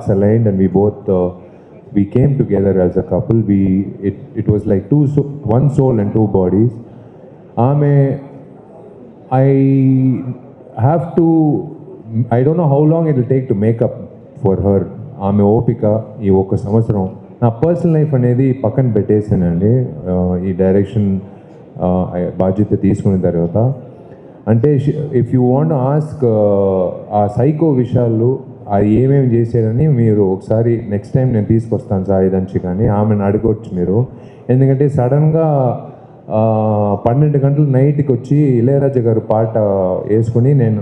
aligned, and we came together as a couple. It was like one soul and two bodies. I have to, I don't know how long it will take to make up for her. ఆమె ఓపిక ఈ ఒక్క సంవత్సరం నా personal life అనేది పక్కన పెట్టేసానండి. ఈ direction బాధ్యత తీసుకున్న తర్వాత అంటే ఇఫ్ యూ వాంట్ ఆస్క్ ఆ సైకో విషయాలు అది ఏమేమి చేశారని మీరు ఒకసారి నెక్స్ట్ టైం నేను తీసుకొస్తాను సాయి దంచి, కానీ ఆమెను అడగవచ్చు మీరు. ఎందుకంటే సడన్గా 12 గంటలు నైట్కి వచ్చి ఇళయరాజా గారు పాట వేసుకుని నేను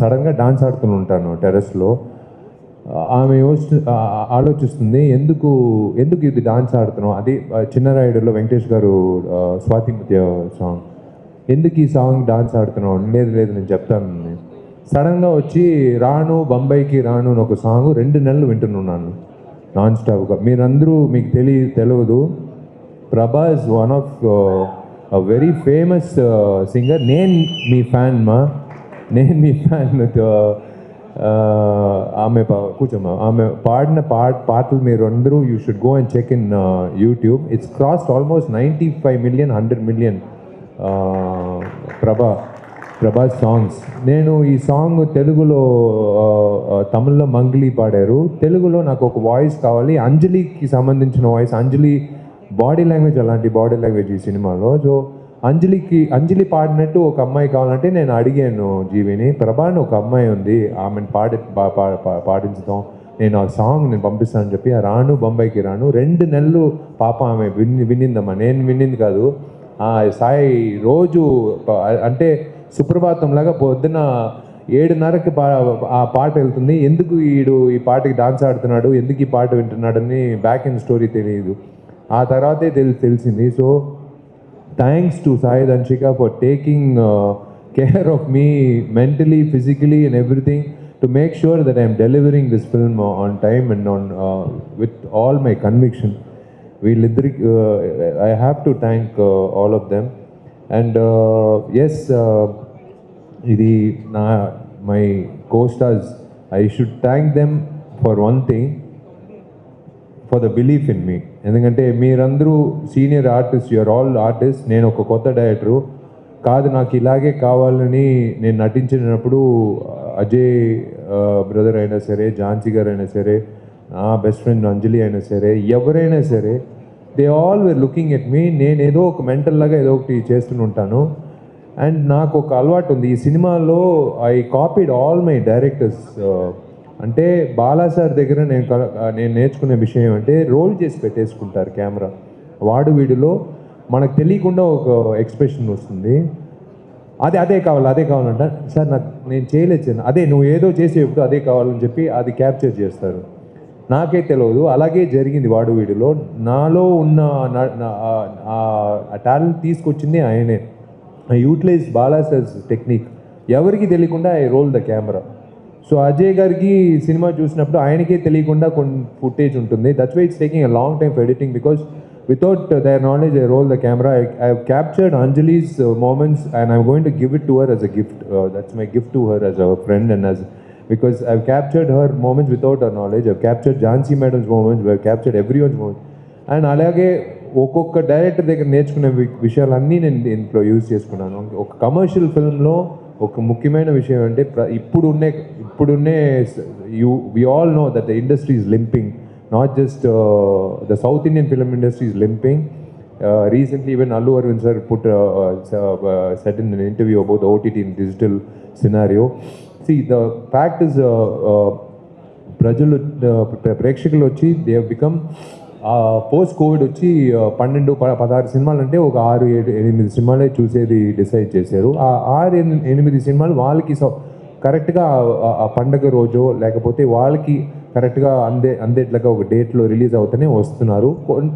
సడన్గా డాన్స్ ఆడుతూ ఉంటాను టెర్రస్లో. ఆమె ఆలోచిస్తుంది ఎందుకు ఇది డాన్స్ ఆడుతున్నాం. అది చిన్నరాయుడులో వెంకటేష్ గారు స్వాతి ముత్య సాంగ్, ఎందుకు ఈ సాంగ్ డాన్స్ ఆడుతున్నాం. లేదు నేను చెప్తాను. సడన్గా వచ్చి రాను బొంబాయికి రాను అని ఒక సాంగ్ 2 నెలలు వింటున్నాను నాన్ స్టాప్గా. మీరందరూ మీకు తెలియదు, Prabhas one of very famous singer. నేను మీ ఫ్యాన్. ఆమె కూర్చోమ్మా, ఆమె పాడిన పాటలు మీరు అందరూ you should go and check in YouTube. It's crossed almost 95 million 100 million Prabhas songs. నేను ఈ సాంగ్ తెలుగులో తమిళ్లో మంగ్లీ పాడారు, తెలుగులో నాకు ఒక వాయిస్ కావాలి, అంజలికి సంబంధించిన వాయిస్. అంజలి బాడీ లాంగ్వేజ్ అలాంటి బాడీ లాంగ్వేజ్ ఈ సినిమాలో. సో అంజలి పాడినట్టు ఒక అమ్మాయి కావాలంటే నేను అడిగాను జీవిని, ప్రభాని ఒక అమ్మాయి ఉంది ఆమెను పాడించుదాం, నేను ఆ సాంగ్ నేను పంపిస్తానని చెప్పి ఆ రాను బొంబాయికి రాను 2 నెలలు పాప ఆమె వినిందమ్మా. నేను వినింది కాదు, సాయి రోజు అంటే సుప్రభాతం లాగా పొద్దున 7:30కి ఆ పాట వెళ్తుంది. ఎందుకు ఈ పాటకి డాన్స్ ఆడుతున్నాడు, ఎందుకు ఈ పాట వింటున్నాడని బ్యాక్ ఎండ్ స్టోరీ తెలియదు. ఆ తర్వాతే తెలిసింది. So thanks to Sai Damshika for taking care of me mentally, physically and everything to make sure that I'm delivering this film on time and on with all my conviction. వీళ్ళిద్దరికి I have to thank all of them. And yes, ఇది my co-stars, I should thank them for one thing, for the belief in me. ఎందుకంటే మీరందరూ senior artist, you're all artist. నేను ఒక కొత్త director కాదు, నాకు ఇలాగే కావాలని నేను నటించినప్పుడు అజయ్ బ్రదర్ అయినా సరే, ఝాన్సీ గారు అయినా సరే, నా బెస్ట్ ఫ్రెండ్ అంజలి అయినా సరే, ఎవరైనా సరే, they all were looking at me. నేను ఏదో ఒక మెంటల్ లాగా ఏదో ఒకటి చేస్తూనే ఉంటాను. అండ్ నాకు ఒక అలవాటు ఉంది ఈ సినిమాలో, I copied all my directors. అంటే బాలా సార్ దగ్గర నేను నేర్చుకునే విషయం ఏమంటే రోల్ చేసి పెట్టేసుకుంటారు కెమెరా. వీడిలో మనకు తెలియకుండా ఒక ఎక్స్ప్రెషన్ వస్తుంది, అదే కావాలంట సార్, నేను చేయలేదు, అదే నువ్వు ఏదో చేసేప్పుడు అదే కావాలని చెప్పి అది క్యాప్చర్ చేస్తారు. నాకే తెలియదు, అలాగే జరిగింది వీడిలో. నాలో ఉన్న టాలెంట్ తీసుకొచ్చింది ఆయనే. I utilize Bala sir's technique, ఎవరికి తెలియకుండా I roll the camera. So Ajay గారికి సినిమా చూసినప్పుడు ఆయనకే తెలియకుండా కొన్ని ఫుటేజ్ ఉంటుంది. That's why it's taking a long time for editing, because without their knowledge I roll the camera. I have captured Anjali's moments and I'm going to give it to her as a gift. That's my gift to her as a friend, and as because I've captured her moments without her knowledge. I've captured Jhansi madam's moments, I've captured everyone's moments. And అలాగే ఒక్కొక్క director దగ్గర నేర్చుకునే విషయాలన్నీ నేను దీంట్లో use చేసుకున్నాను. ఒక commercial ఫిల్మ్లో ఒక ముఖ్యమైన విషయం అంటే ఇప్పుడున్నే we all know that the industry is limping. Not just the South Indian film industry is limping. Recently, even Allu Arvind sir said in an interview about the OTT and digital scenario. See, the fact is, ప్రేక్షకులు వచ్చి they have become post Covid వచ్చి 12-16 సినిమాలు అంటే ఒక 6-8 సినిమాలే చూసేది decide చేశారు. ఆ 6-8 సినిమాలు వాళ్ళకి కరెక్ట్గా ఆ పండగ రోజు లేకపోతే వాళ్ళకి కరెక్ట్గా అందేట్లాగా ఒక డేట్లో రిలీజ్ అవుతూనే వస్తున్నారు.